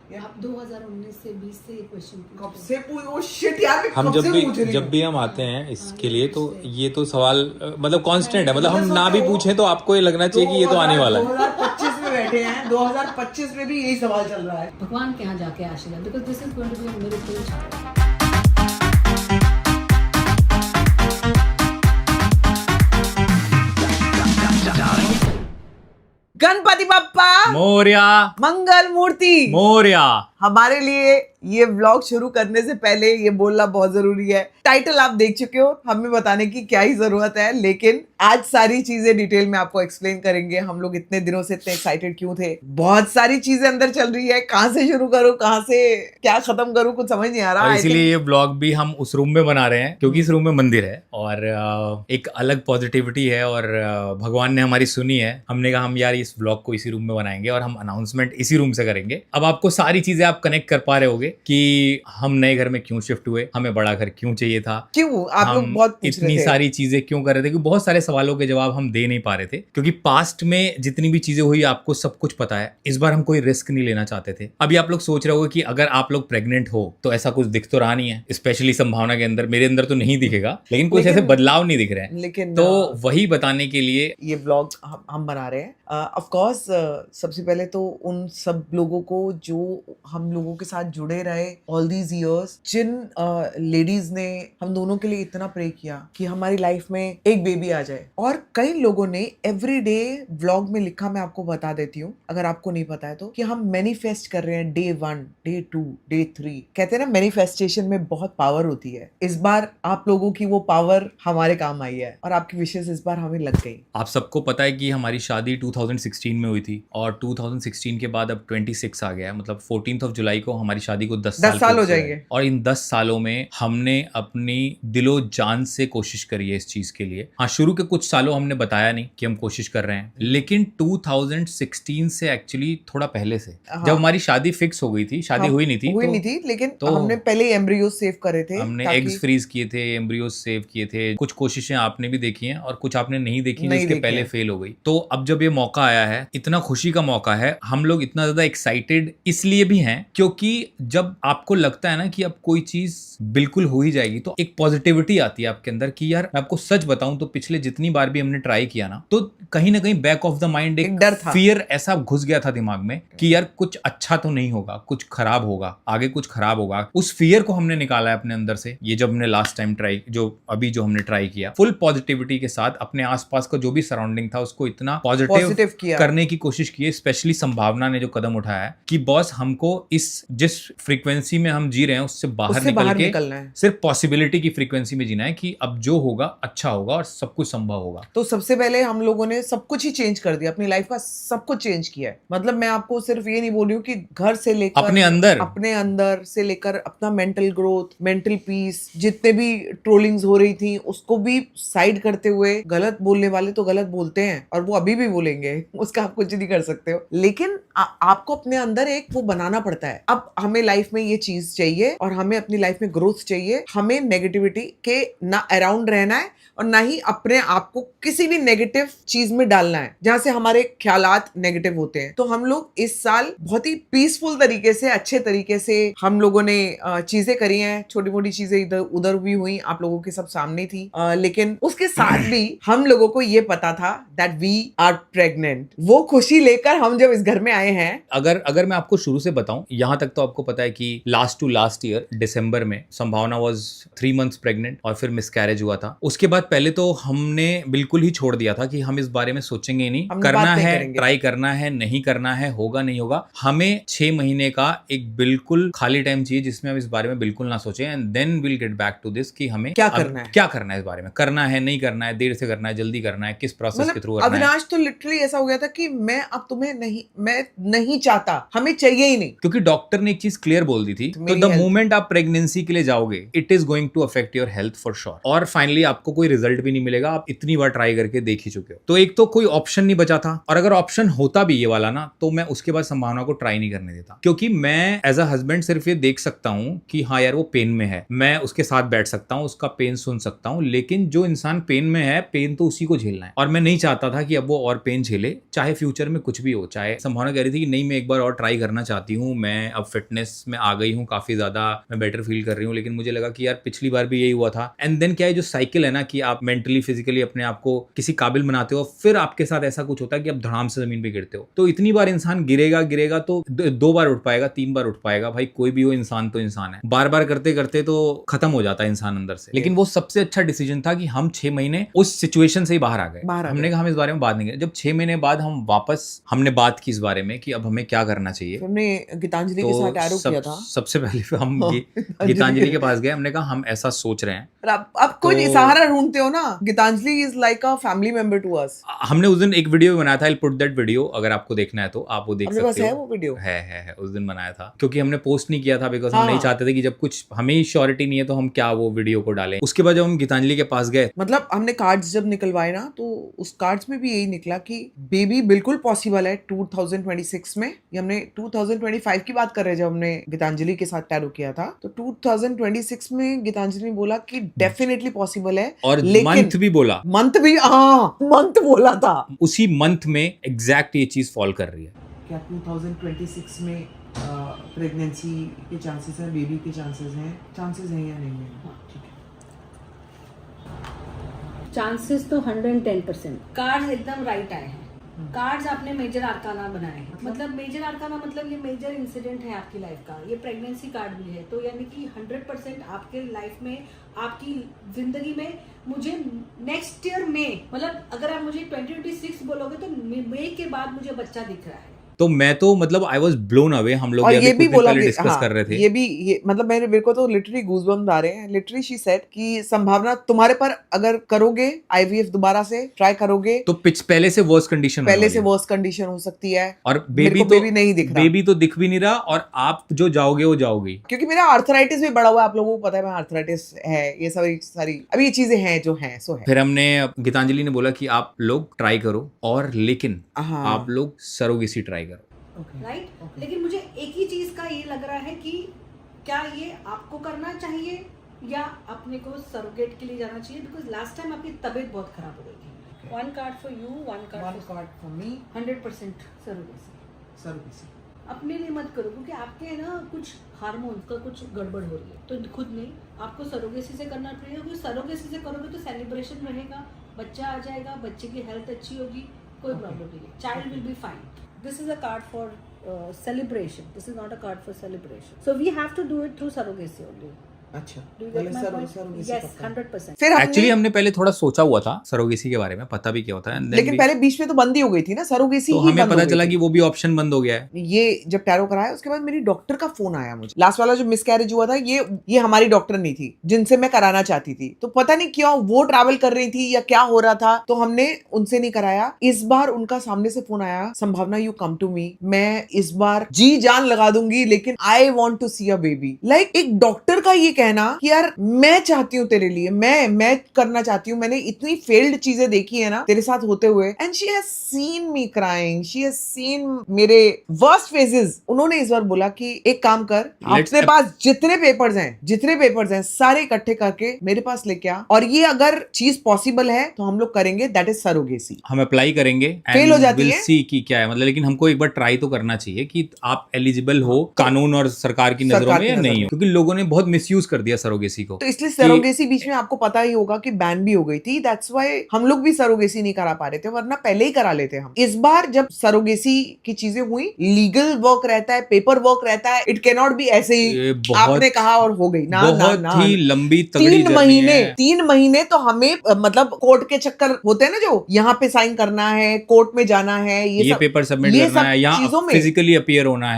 आप 2019 से 20 से ये क्वेश्चन कब से ओ शिट यार, मैं हम कब से पूछ रही हूँ। जब भी हम आते हैं इसके लिए तो ये तो सवाल मतलब कांस्टेंट है, मतलब हम ना भी पूछें तो आपको ये लगना चाहिए कि ये तो आने वाला है। 2025 में बैठे हैं, 2025 में भी यही सवाल चल रहा है। भगवान के यहाँ जाके आशीर्वाद, because this is going to be मेरे चाइल्ड। गणपति बप्पा मोरया मंगल मूर्ति मोरया। हमारे लिए ये व्लॉग शुरू करने से पहले ये बोलना बहुत जरूरी है, टाइटल आप देख चुके हो, हमें बताने की क्या ही जरूरत है, लेकिन आज सारी चीजें डिटेल में आपको एक्सप्लेन करेंगे। हम लोग इतने दिनों से इतने एक्साइटेड क्यों थे, बहुत सारी चीजें अंदर चल रही है, कहाँ से शुरू करूँ, कहाँ से क्या खत्म करूँ, कुछ समझ नहीं आ रहा। और इसीलिए ये ब्लॉग भी हम उस रूम में बना रहे हैं क्योंकि इस रूम में मंदिर है और एक अलग पॉजिटिविटी है और भगवान ने हमारी सुनी है। हमने कहा हम यार इस ब्लॉग को इसी रूम में बनाएंगे और हम अनाउंसमेंट इसी रूम से करेंगे। अब आपको सारी चीजें आप कनेक्ट कर पा रहे होगे कि हम नए घर में क्यों शिफ्ट हुए, हमें बड़ा घर क्यों चाहिए था, क्यों आप लोग बहुत पूछ रहे इतनी थे। सारी चीजें क्यों कर रहे थे, क्योंकि बहुत सारे सवालों के जवाब हम दे नहीं पा रहे थे क्योंकि पास्ट में जितनी भी चीजें हुई आपको सब कुछ पता है। इस बार हम कोई रिस्क नहीं लेना चाहते थे। अभी आप लोग सोच रहे होगे कि अगर आप लोग प्रेग्नेंट हो तो ऐसा कुछ दिख तो रहा नहीं है, स्पेशली संभावना के अंदर, मेरे अंदर तो नहीं दिखेगा, लेकिन कुछ ऐसे बदलाव नहीं दिख रहे हैं। लेकिन तो वही बताने के लिए ये ब्लॉग हम बना रहे हैं। ऑफ कोर्स सबसे पहले तो उन सब लोगों को जो हम लोगों के साथ जुड़े रहे ऑल दीज इयर्स, जिन लेडीज ने हम दोनों के लिए इतना प्रे किया कि हमारी लाइफ में एक बेबी आ जाए, और कई लोगों ने एवरी डे व्लॉग में लिखा, मैं आपको बता देती हूँ अगर आपको नहीं पता है तो, कि हम मैनिफेस्ट कर रहे हैं डे 1, डे 2, डे 3। कहते हैं ना मैनिफेस्टेशन में बहुत पावर होती है। इस बार आप लोगों की वो पावर हमारे काम आई है और आपकी विशेष इस बार हमें लग गई। आप सबको पता है कि हमारी शादी 2016 में हुई थी और 2016 के बाद अब 26 आ गया है, मतलब 14th ऑफ जुलाई को हमारी शादी को 10 साल हो जाएंगे। और इन 10 सालों में हमने अपनी दिलो जान से कोशिश करी है इस चीज के लिए। हाँ, शुरू के कुछ सालों हमने बताया नहीं कि हम कोशिश कर रहे हैं, लेकिन 2016 से एक्चुअली थोड़ा पहले से, जब हमारी शादी फिक्स हो गई थी, शादी हुई नहीं थी, लेकिन तो हमने पहले एम्ब्रियो सेव करे थे, हमने एग्स फ्रीज किए थे, एम्ब्रियो सेव किए थे। कुछ कोशिशें आपने भी देखी हैं और कुछ आपने नहीं देखी, जिसके पहले फेल हो गई। तो अब जब ये मौका आया है, इतना खुशी का मौका है, हम लोग इतना ज्यादा एक्साइटेड इसलिए भी हैं क्योंकि जब आपको लगता है ना कि अब कोई चीज बिल्कुल हो ही जाएगी तो एक पॉजिटिविटी आती है आपके अंदर कि यार मैं आपको सच बताऊं तो पिछले जितनी बार भी हमने ट्राई किया ना, तो कहीं ना कहीं बैक ऑफ द माइंड एक डर था, फियर ऐसा घुस गया था दिमाग में कि यार कुछ अच्छा तो नहीं होगा, कुछ खराब होगा, आगे कुछ खराब होगा। उस फियर को हमने निकाला है अपने अंदर से। ये जब हमने लास्ट टाइम ट्राई, जो हमने ट्राई किया, फुल पॉजिटिविटी के साथ अपने आसपास का जो भी सराउंडिंग था उसको इतना पॉजिटिव करने की कोशिश की है। स्पेशली संभावना ने जो कदम उठाया है कि बॉस हमको इस जिस फ्रीक्वेंसी में हम जी रहे हैं उससे बाहर निकलना है, सिर्फ पॉसिबिलिटी की फ्रीक्वेंसी में जीना है कि अब जो होगा अच्छा होगा और सब कुछ संभव होगा। तो सबसे पहले हम लोगों ने सब कुछ ही चेंज कर दिया, अपनी लाइफ का सब कुछ चेंज किया है। मतलब मैं आपको सिर्फ ये नहीं बोल रही हूँ कि घर से लेकर अपने अंदर से लेकर अपना मेंटल ग्रोथ, मेंटल पीस, जितने भी ट्रोलिंग्स हो रही थी उसको भी साइड करते हुए, गलत बोलने वाले तो गलत बोलते हैं और वो अभी भी बोलेंगे, उसका आप कुछ नहीं कर सकते हो, लेकिन आपको अपने अंदर एक वो बनाना पड़ता है। अब हमें लाइफ में ये चीज चाहिए और हमें अपनी लाइफ में ग्रोथ चाहिए। हमें नेगेटिविटी के ना अराउंड रहना है और ना ही अपने आप को किसी भी नेगेटिव चीज में डालना है जहां से हमारे ख्यालात नेगेटिव होते हैं। तो हम लोग इस साल बहुत ही पीसफुल तरीके से, अच्छे तरीके से हम लोगों ने चीजें करी हैं। छोटी मोटी चीजें इधर उधर भी हुई, आप लोगों के सब सामने थी, लेकिन उसके साथ भी हम लोगों को ये पता था दैट वी आर प्रेग्नेंट। वो खुशी लेकर हम जब इस घर में आए हैं, अगर मैं आपको शुरू से बताऊं, यहां तक तो आपको पता है कि लास्ट ईयर दिसंबर में संभावना वाज 3 months प्रेग्नेंट और फिर मिसकैरेज हुआ था। उसके बाद पहले तो हमने बिल्कुल ही छोड़ दिया था कि हम इस बारे में सोचेंगे ही नहीं, करना है, ट्राई करना है, नहीं करना है, होगा नहीं होगा। हमें 6 महीने का एक बिल्कुल खाली टाइम चाहिए जिसमें हम इस बारे में बिल्कुल ना सोचें, and then will get back to this कि हमें क्या करना है, इस बारे में करना है, नहीं करना है, देर से करना है, जल्दी करना है, किस प्रोसेस के थ्रू करना है। अविनाश तो लिटरली ऐसा हो गया था कि मैं अब तुम्हें नहीं चाहता, हमें चाहिए ही नहीं, क्योंकि डॉक्टर ने एक चीज क्लियर बोल दी थी, तो द मोमेंट आप प्रेगनेंसी के लिए जाओगे, it is going to affect your health for sure. और फाइनली आपको कोई रिजल्ट भी नहीं मिलेगा, आप इतनी बार ट्राई करके देख ही चुके हो। तो एक तो कोई ऑप्शन नहीं बचा था, और अगर ऑप्शन होता भी ये वाला ना, तो मैं उसके बाद संभावना को ट्राई नहीं करने देता, क्योंकि मैं एज अ हस्बैंड सिर्फ ये देख सकता हूँ कि हाँ यार वो पेन में है, मैं उसके साथ बैठ सकता हूँ, उसका पेन सुन सकता हूँ, लेकिन जो इंसान पेन में है, पेन तो उसी को झेलना है। और मैं नहीं चाहता था कि अब वो और पेन झेले, चाहे फ्यूचर में कुछ भी हो। चाहे संभावना कह रही थी कि नहीं, मैं एक बार और ट्राई करना चाहती हूँ, मैं अब फिटनेस में आ गई हूँ काफी ज्यादा, मैं बेटर फील कर रही हूँ, लेकिन मुझे लगा कि यार पिछली बार भी यही हुआ था। एंड देन क्या है, जो साइकिल है ना, कि आप मेंटली फिजिकली अपने आप को किसी काबिल बनाते हो, फिर आपके साथ ऐसा कुछ होता है कि आप धड़ाम से जमीन पे गिरते हो। तो इतनी बार इंसान गिरेगा तो 2 बार उठ पाएगा, 3 बार उठ पाएगा, भाई कोई भी हो, इंसान तो इंसान है। बार बार करते करते तो खत्म हो जाता है इंसान अंदर से। लेकिन वो सबसे अच्छा डिसीजन था कि हम 6 महीने उस सिचुएशन से ही बाहर आ गए। हमने कहा हम इस बारे में बात नहीं करें। जब 6 महीने बाद हम वापस हमने बात की इस बारे में कि अब हमें क्या करना चाहिए। हमने गीतांजलि के साथ एरो किया था। सबसे पहले हम गीतांजलि के पास गए, हमने कहा हम ऐसा सोच रहे हैं। आप कोई सहारा ढूंढते हो ना, Gitanjali is like a family member to us. हमने उस दिन एक वीडियो भी बनाया था, I will put that video, अगर आपको देखना है तो आप वो देख सकते हो। है वो वीडियो है उस दिन बनाया था, क्योंकि हमने पोस्ट नहीं किया था बिकॉज हम नहीं चाहते थे कि जब कुछ हमें ही श्योरिटी नहीं है तो हम क्या वो वीडियो को डालें। उसके बाद जब हम गीतांजलि के पास गए, मतलब हमने कार्ड्स जब निकलवाए ना, तो उस कार्ड्स में भी यही निकला कि बेबी बिल्कुल पॉसिबल है 2026 में। ये हमने 2025 की बात कर रहे हैं जब हमने गीतांजलि के साथ टैरो किया था, तो 2026 में गीतांजलि ने बोला कि डेफिनेटली पॉसिबल है। और मंथ भी बोला, मंथ बोला था। उसी मंथ में एग्जैक्ट ये चीज फॉल कर रही है। क्या 2026 में प्रेगनेंसी के चांसेस हैं, बेबी के चांसेस हैं या नहीं है? ठीक है, चांसेस तो 110%। कार्ड्स एकदम राइट आए हैं। कार्ड्स आपने मेजर आर्काना बनाए हैं, मतलब मेजर आर्काना मतलब ये मेजर इंसिडेंट है आपकी लाइफ का। ये प्रेगनेंसी कार्ड भी है, तो यानी कि 100% आपके लाइफ में, आपकी जिंदगी में, मुझे नेक्स्ट ईयर में, मतलब अगर आप मुझे 2026 बोलोगे तो मई के बाद मुझे बच्चा दिख रहा है। तो मैं तो मतलब आई वाज ब्लोन अवे। हम लोग ये भी बोला डिस्कस कर रहे थे, ये मतलब मेरे को तो लिटरली गूज़बम्स आ रहे हैं। लिटरली शी सेड कि संभावना तुम्हारे पर, अगर करोगे आईवीएफ दोबारा से ट्राई करोगे तो पहले से वर्स्ट कंडीशन हो सकती है। और बेबी नहीं दिख रहा, बेबी तो दिख भी नहीं रहा, और आप जो जाओगे वो जाओगी। क्योंकि मेरा आर्थराइटिस भी बढ़ा हुआ है, आप लोगों को पता है मैं आर्थराइटिस है, ये सारी अभी ये चीजें हैं जो हैं सो है। फिर हमने गीतांजलि ने बोला कि आप लोग ट्राई करो, और लेकिन आप लोग सरोगेसी ट्राई करो, राइट। लेकिन मुझे एक ही चीज का ये लग रहा है कि क्या ये आपको करना चाहिए या अपने को सरोगेट के लिए जाना चाहिए, बिकॉज लास्ट टाइम आपकी तबीयत बहुत खराब हो गई थी। 1 card for you, 1 card for me, 100% surrogacy. अपने लिए मत करो, क्योंकि आपके ना कुछ हार्मोन्स का कुछ गड़बड़ हो रही है, तो खुद नहीं, आपको सरोगेसी से करना पड़ेगा। क्योंकि सरोगेसी से करोगे तो सेलिब्रेशन रहेगा, बच्चा आ जाएगा, बच्चे की हेल्थ अच्छी होगी, कोई प्रॉब्लम नहीं है, child will be fine. This is a card for celebration. This is not a card for celebration. So we have to do it through surrogacy only. अच्छा, yes, 100%. फिर एक्चुअली हमने पहले थोड़ा सोचा हुआ था सरोगेसी के बारे में, पता भी क्या होता है, लेकिन पहले बीच में तो बंद ही हो गई थी ना सरोगेसी, तो हमें पता चला कि वो भी ऑप्शन बंद हो गया है। ये जब टैरो कराया उसके बाद मेरी डॉक्टर का फोन आया मुझे। लास्ट वाला जो मिसकैरेज हुआ था, ये हमारी डॉक्टर नहीं थी जिनसे मैं कराना चाहती थी, तो पता नहीं क्यों वो ट्रैवल कर रही थी या क्या हो रहा था, तो हमने उनसे नहीं कराया। इस बार उनका सामने से फोन आया, संभावना यू कम टू मी, मैं इस बार जी जान लगा दूंगी, लेकिन I want to see a baby. Like एक डॉक्टर का ये कहना कि यार मैं चाहती हूँ तेरे लिए, मैं करना चाहती हूँ, मैंने इतनी फेल्ड चीजें देखी है ना तेरे साथ होते हुए, and she has seen me crying, she has seen मेरे वर्स्ट फेजेस। उन्होंने इस बार बोला कि एक काम कर, अपने पास जितने पेपर्स हैं सारे इकट्ठे करके मेरे पास लेके आ, और ये अगर चीज पॉसिबल है तो हम लोग करेंगे, दैट इज सरोगेसी। हम अप्लाई करेंगे, फेल हो जाती है, सी की क्या है मतलब, लेकिन हमको एक बार ट्राई तो करना चाहिए कि आप एलिजिबल हो कानून और सरकार की नजरों में या नहीं हो, क्योंकि लोगों ने बहुत मिसयूज कर दिया सरोगेसी को। तो इसलिए सरोगेसी बीच में आपको पता ही होगा कि बैन भी हो गई थी, दैट्स व्हाई हम लोग भी सरोगेसी नहीं करा पा रहे थे, वरना पहले ही करा लेते हम। इस बार जब सरोगेसी की चीजें हुई, लीगल वर्क रहता है, पेपर वर्क रहता है, इट कैन नॉट बी ऐसे ही आपने कहा और हो गई ना, बहुत ही लंबी तगड़ी 3 महीने तो हमें मतलब कोर्ट के चक्कर होते हैं ना, जो यहाँ पे साइन करना है, कोर्ट में जाना है, ये पेपर सबमिट करना है, यहाँ फिजिकली अपीयर होना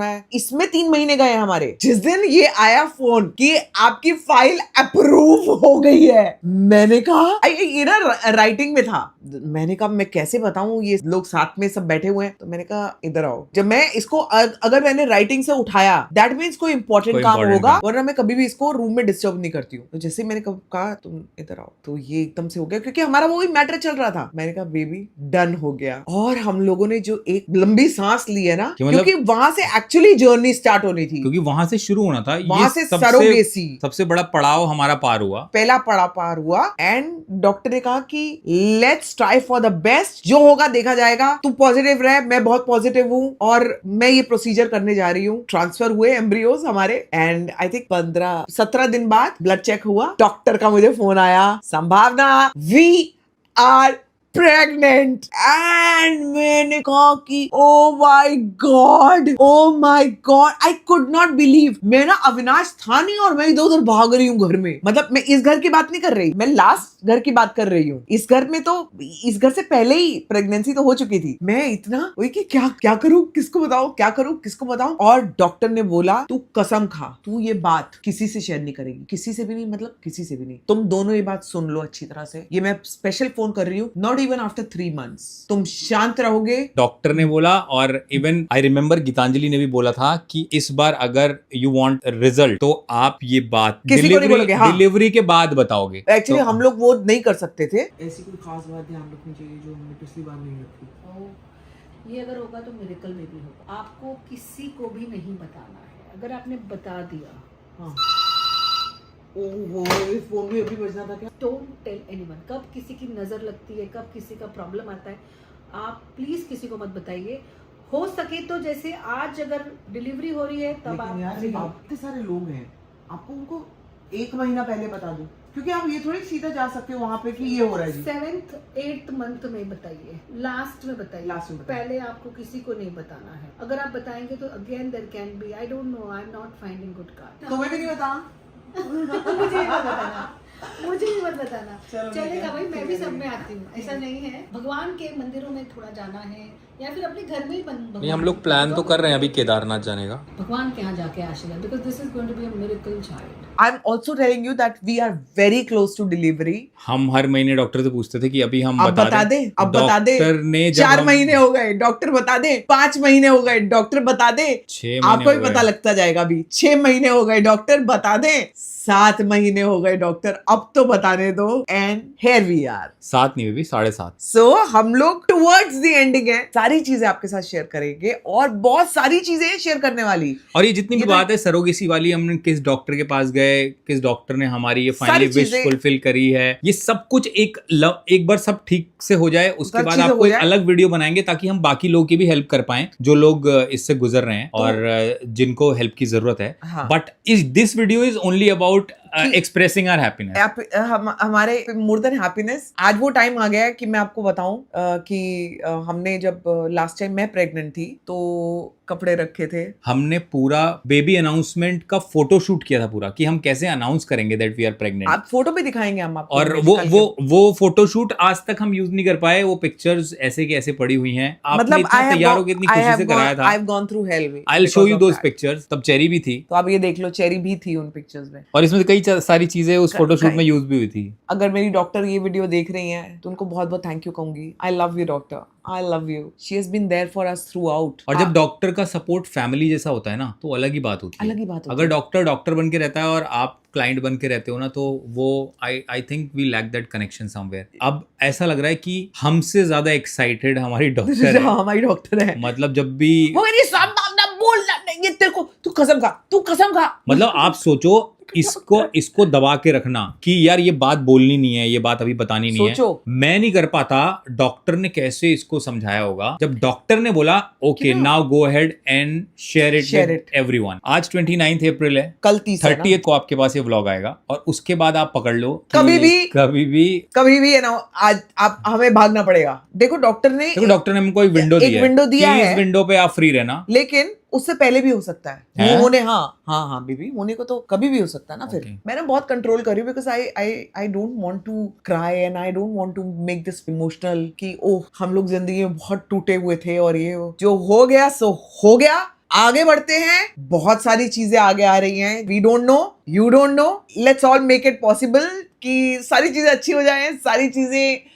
है, इसमें 3 महीने गए हमारे। जिस दिन ये आया फोन कि आपकी फाइल अप्रूव हो गई है। मैंने कहा ये ना राइटिंग में था। मैंने कहा मैं कैसे बताऊं, ये लोग साथ में सब बैठे हुए हैं। तो मैंने कहा इधर आओ। जब मैं इसको अगर मैंने राइटिंग से उठाया दैट मीन्स कोई इंपॉर्टेंट काम होगा, वरना मैं कभी भी इसको रूम में डिस्टर्ब नहीं करती हूँ। तो जैसे मैंने कहा तुम इधर आओ, तो ये एकदम से हो गया क्योंकि हमारा वो मैटर चल रहा था। मैंने कहा बेबी डन हो गया। और हम लोगों ने जो एक लंबी सांस ली है ना, क्योंकि वहां से एक्चुअली जर्नी स्टार्ट होनी थी, क्योंकि वहां से शुरू होना था। वहां से सरोगेसी सबसे बड़ा पड़ाव हमारा पार हुआ, पहला पड़ाव पार हुआ। एंड डॉक्टर ने कहा कि let's try for the best, जो होगा देखा जाएगा, तू पॉजिटिव रह, मैं बहुत पॉजिटिव हूँ और मैं ये प्रोसीजर करने जा रही हूँ। ट्रांसफर हुए एम्ब्रियोज हमारे एंड आई थिंक 15-17 दिन बाद ब्लड चेक हुआ। डॉक्टर का मुझे फोन आया, संभावना वी आर प्रेग्नेंट। एंड मैंने कहा कि oh my God, oh my God, I could not believe. मैं ना अविनाश था नहीं और मैं इधर उधर भाग रही हूँ घर में। मतलब मैं इस घर की बात नहीं कर रही, मैं लास्ट घर की बात कर रही हूँ। इस घर में तो इस घर से पहले ही प्रेगनेंसी तो हो चुकी थी। मैं इतना वही कि क्या करूँ, किसको बताऊं, क्या करूँ, किसको बताऊं। और डॉक्टर ने बोला तू कसम खा, तू ये बात किसी से शेयर नहीं करेगी, किसी से भी नहीं, मतलब किसी से भी नहीं। तुम दोनों ये बात सुन लो अच्छी तरह से। ये मैं स्पेशल फोन कर रही हूँ, नॉट इवन आफ्टर 3 months। तुम शांत रहोगे, डॉक्टर ने बोला। और इवन आई रिमेम्बर गीतांजलि ने भी बोला था कि इस बार अगर यू वांट रिजल्ट तो आप ये बात किसी को नहीं बोलोगे। हाँ। डिलीवरी के बाद बताओगे। एक्चुअली हम लोग वो नहीं कर सकते थे। ऐसी कोई खास बात ध्यान रखनी चाहिए जो हमने पिछली बार नहीं रखी। ये अगर होगा तो मिरेकल में भी होगा। आपको किसी को भी नहीं बताना है। अगर आपने बता दिया, हाँ, ओहो, इस फोन भी अभी बजना था क्या? Don't tell anyone. कब किसी की नजर लगती है, कब किसी का प्रॉब्लम आता है, आप प्लीज किसी को मत बताइए। हो सके तो जैसे आज अगर डिलीवरी हो रही है तब आप इतने सारे लोग हैं, आपको उनको 1 महीना पहले बता दो, क्योंकि आप ये थोड़ी सीधा जा सकते हो वहां पे कि ये हो रहा है जी। 7th 8th मंथ में बताइए, लास्ट में बताइए, लास्ट में बताइए। पहले आपको किसी को नहीं बताना है। अगर आप बताएंगे तो again there can be, I don't know, I am not finding good card. तुम्हें भी नहीं बता मुझे मत बताना, मुझे भी मत बताना। चलो चलेगा भाई, मैं भी सब में आती हूँ, ऐसा नहीं है। भगवान के मंदिरों में थोड़ा जाना है या फिर अपने घर में ही नहीं, हम लोग प्लान तो कर रहे हैं अभी केदारनाथ जाने का, भगवान के यहाँ जाके आशीर्वाद, because this is going to be a miracle child. I am also telling you that we are very close to delivery. हम हर महीने डॉक्टर से पूछते थे कि अभी हम अब बता दे, अब बता दे। डॉक्टर ने 4 महीने हो गए, डॉक्टर बता दे। 5 महीने हो गए, डॉक्टर बता दे। 6 आपको भी पता लगता जाएगा अभी। 6 महीने हो गए, डॉक्टर बता दे। 7 महीने हो गए, डॉक्टर अब तो बताने दो। And here we are. 7 नहीं बेबी, 7.5। सो हम लोग टुवर्ड्स द एंडिंग है। सारी चीजें आपके साथ शेयर करेंगे और बहुत सारी चीजें शेयर करने वाली। और ये जितनी भी बात है सरोगेसी वाली, हमने किस डॉक्टर के पास गए, किस डॉक्टर ने हमारी ये फाइनली विश फुलफिल करी है, ये सब कुछ एक बार सब ठीक से हो जाए, उसके बाद आपको एक अलग वीडियो बनाएंगे ताकि हम बाकी लोग की भी हेल्प कर पाएं जो लोग इससे गुजर रहे हैं और जिनको हेल्प की जरूरत है। But this video is only about expressing our happiness. हमारे मोर देन हैप्पीनेस। आज वो टाइम आ गया है कि मैं आपको बताऊं कि हमने जब लास्ट टाइम मैं प्रेग्नेंट थी तो कपड़े रखे थे। हमने पूरा बेबी अनाउंसमेंट का फोटो शूट किया था पूरा, कि हम कैसे अनाउंस करेंगे दैट वी आर प्रेग्नेंट। आप फोटो भी दिखाएंगे हम आपको। और वो फोटो शूट आज तक हम यूज नहीं कर पाए। वो पिक्चर्स ऐसे के ऐसे पड़ी हुई हैं। आपने इतना तैयार होकर इतनी खुशी से कराया था। I have gone through hell. I will show you those pictures. तब चेरी भी थी, तो आप ये देख लो, चेरी भी थी उन पिक्चर्स में। और इसमें कई सारी चीजें उस फोटो शूट में यूज भी हुई थी। अगर मेरी डॉक्टर ये वीडियो देख रही हैं तो उनको बहुत बहुत थैंक यू कहूंगी। I love you doctor, I love you. She has been there for us throughout. और जब डॉक्टर का सपोर्ट फैमिली जैसा होता है ना, तो अलग ही बात होती है। अलग ही बात होती अगर डॉक्टर बन के रहता है और आप क्लाइंट बन के रहते हो ना, तो वो I think we lack that connection somewhere. अब ऐसा लग रहा है कि हमसे ज्यादा एक्साइटेड हमारी डॉक्टर है। हमारी डॉक्टर है। मतलब जब भी वो मेरी संभावना बोलना नहीं है तेरे को, तू कसम खा, तू कसम खा। मतलब आप सोचो, इसको दबा के रखना कि यार ये बात बोलनी नहीं है, ये बात अभी बतानी नहीं है। मैं नहीं कर पाता, डॉक्टर ने कैसे इसको समझाया होगा। जब डॉक्टर ने बोला okay now go ahead and share it with everyone. आज 29 अप्रैल है, कल 30 को आपके पास ये व्लॉग आएगा और उसके बाद आप पकड़ लो कभी भी है ना, आज आप हमें भागना पड़ेगा। देखो डॉक्टर ने हमको एक विंडो दिया है। इस विंडो पे आप फ्री रहना, लेकिन उससे पहले भी हो सकता है। होने हाँ बेबी, होने को तो कभी भी हो सकता है ना। फिर मैं ना बहुत कंट्रोल कर रही हूँ because I don't want to cry and I don't want to make this emotional कि ओह हम लोग जिंदगी में बहुत टूटे हुए थे और ये जो हो गया सो हो गया। आगे बढ़ते हैं, बहुत सारी चीजें आगे आ रही हैं, we don't know, you don't know, let's all make it possible कि सारी चीजें अच्छी हो जाएं, सारी चीजें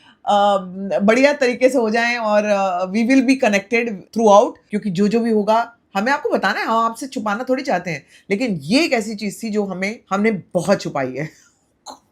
बढ़िया तरीके से हो जाएं और we will be connected throughout, क्योंकि जो भी होगा हमें आपको बताना है, हम आपसे छुपाना थोड़ी चाहते हैं, लेकिन ये एक ऐसी चीज थी जो हमने बहुत छुपाई है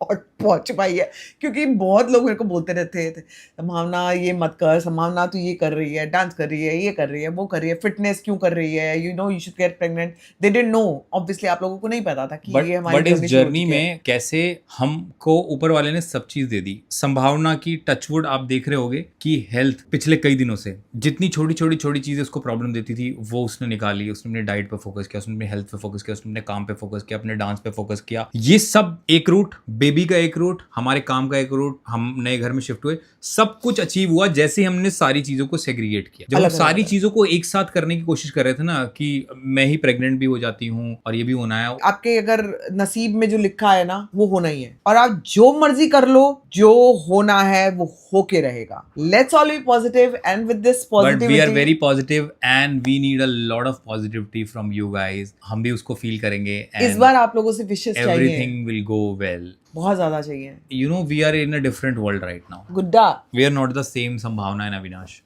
और बहुत छुपाई है, क्योंकि बहुत लोग मेरे को बोलते रहते थे संभावना ये मत कर, संभावना तू ये कर रही है, डांस कर रही है, ये कर रही है, वो कर रही है, फिटनेस क्यों कर रही है, you know you should get pregnant, they didn't know, obviously आप लोगों को नहीं पता था कि ये हमारी बट इस जर्नी में कैसे हमको ऊपर वाले ने सब चीज दे दी। संभावना की टचवुड आप देख रहे होगे कि हेल्थ पिछले कई दिनों से जितनी छोटी छोटी चीजें उसको प्रॉब्लम देती थी वो उसने निकाली, उसने अपनी डाइट पे फोकस किया, उसने अपनी हेल्थ पे फोकस किया, उसने अपने काम पे फोकस किया, अपने डांस पे फोकस किया। ये सब एक रूट, बेबी का एक रूट, हमारे काम का एक रूट, हम नए घर में शिफ्ट हुए, सब कुछ अचीव हुआ जैसे हमने सारी चीजों को सेग्रीगेट किया। जब हम सारी चीजों को एक साथ करने की कोशिश कर रहे थे ना कि मैं ही प्रेग्नेंट भी हो जाती हूँ और ये भी होना है, आपके अगर नसीब में जो लिखा है ना वो होना ही है, और आप जो मर्जी कर लो, जो होना है वो होके रहेगा। Let's all be positive and with this but we are positivity, very positive and we need a lot of positivity from you guys. हम भी उसको फील करेंगे इस बार आप लोगों से विशेष चाहिए, एवरीथिंग विल गो वेल। बहुत ज्यादा चाहिए। You know, we are in a different world right now. गुड्डा We are not the same संभावना and अविनाश।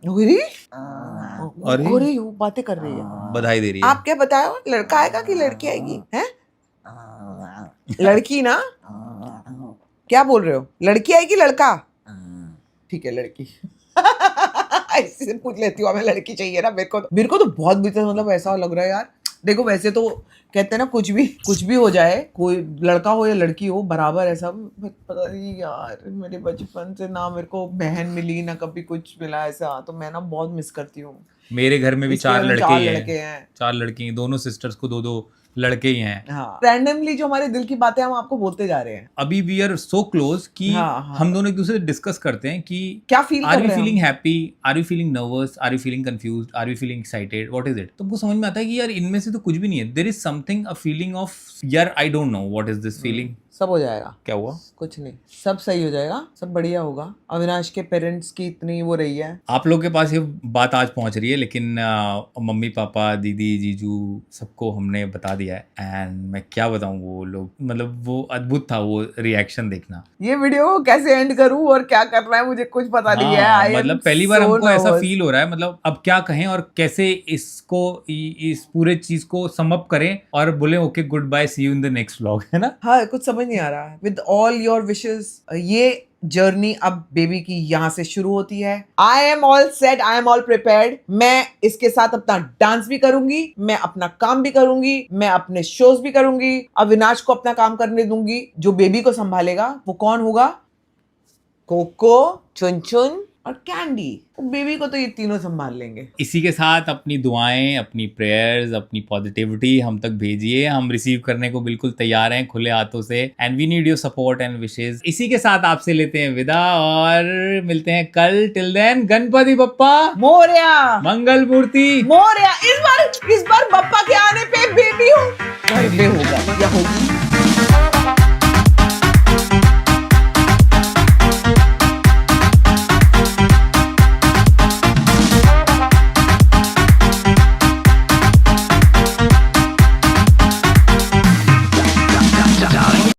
हुई अरे हो रही हूँ, बातें कर रही है। बधाई दे रही है। आप क्या बताओ, लड़का आएगा कि लड़की आएगी? हैं? लड़की ना? क्या बोल रहे हो? लड़की आएगी लड़का? ठीक है लड़की। ऐसे पूछ लेती हूँ, हमें लड़की चाहिए ना, मेरे को तो बहुत मतलब ऐसा लग रहा है यार। देखो वैसे तो कहते हैं ना कुछ भी हो जाए, कोई लड़का हो या लड़की हो बराबर है सब। पता नहीं यार, मेरे बचपन से ना मेरे को बहन मिली ना कभी कुछ मिला ऐसा, तो मैं ना बहुत मिस करती हूँ। मेरे घर में भी इसके चार में लड़के ही लड़के हैं, हैं। 4 लड़की हैं, दोनों सिस्टर्स को 2-2 लड़के ही हैं। हाँ, रैंडमली जो हमारे दिल की बातें हम आपको बोलते जा रहे हैं। अभी वी आर सो क्लोज कि हाँ। हम दोनों एक दूसरे से डिस्कस करते हैं कि क्या फील आर कर यू रहे फीलिंग हैं happy, are you feeling nervous, are you feeling confused, are you feeling excited, what is it. तो हमको समझ में आता है कि यार इनमें से तो कुछ भी नहीं है। There is something, a feeling of यार I don't know what is this feeling. सब हो जाएगा। क्या हुआ? कुछ नहीं, सब सही हो जाएगा, सब बढ़िया होगा। अविनाश के पेरेंट्स की इतनी वो रही है। आप लोग के पास ये बात आज पहुंच रही है, लेकिन मम्मी पापा दीदी जीजू सबको हमने बता दिया है। एंड मैं क्या बताऊं, वो लोग मतलब वो अद्भुत था वो रिएक्शन देखना। ये वीडियो कैसे एंड करूं और क्या करना है मुझे कुछ पता नहीं है। हाँ, I am मतलब पहली बार so हमको ऐसा nervous. फील हो रहा है, मतलब अब क्या कहें और कैसे इसको इस पूरे चीज को सम अप करें और बोले okay good bye, see you in the next vlog, है ना। हाँ, कुछ समझ नहीं आ रहा है। विद ऑल योर विशेस, ये जर्नी अब बेबी की यहाँ से शुरू होती है। I am all set, I am all prepared. मैं इसके साथ अपना डांस भी करूंगी, मैं अपना काम भी करूंगी, मैं अपने शोज भी करूंगी। अविनाश को अपना काम करने दूंगी। जो बेबी को संभालेगा वो कौन होगा? कोको, चुन चुन और कैंडी। बेबी को तो ये तीनों संभाल लेंगे। इसी के साथ अपनी दुआएं, अपनी प्रेयर्स, अपनी पॉजिटिविटी हम तक भेजिए। हम रिसीव करने को बिल्कुल तैयार हैं खुले हाथों से। And we need your support and wishes. इसी के साथ आपसे लेते हैं विदा और मिलते हैं कल। टिल देन, गणपति बप्पा मोरया, मंगल मूर्ति मोरया। इस बार बप्पा के आने पे बेबी हो घर पे होगा या होगी।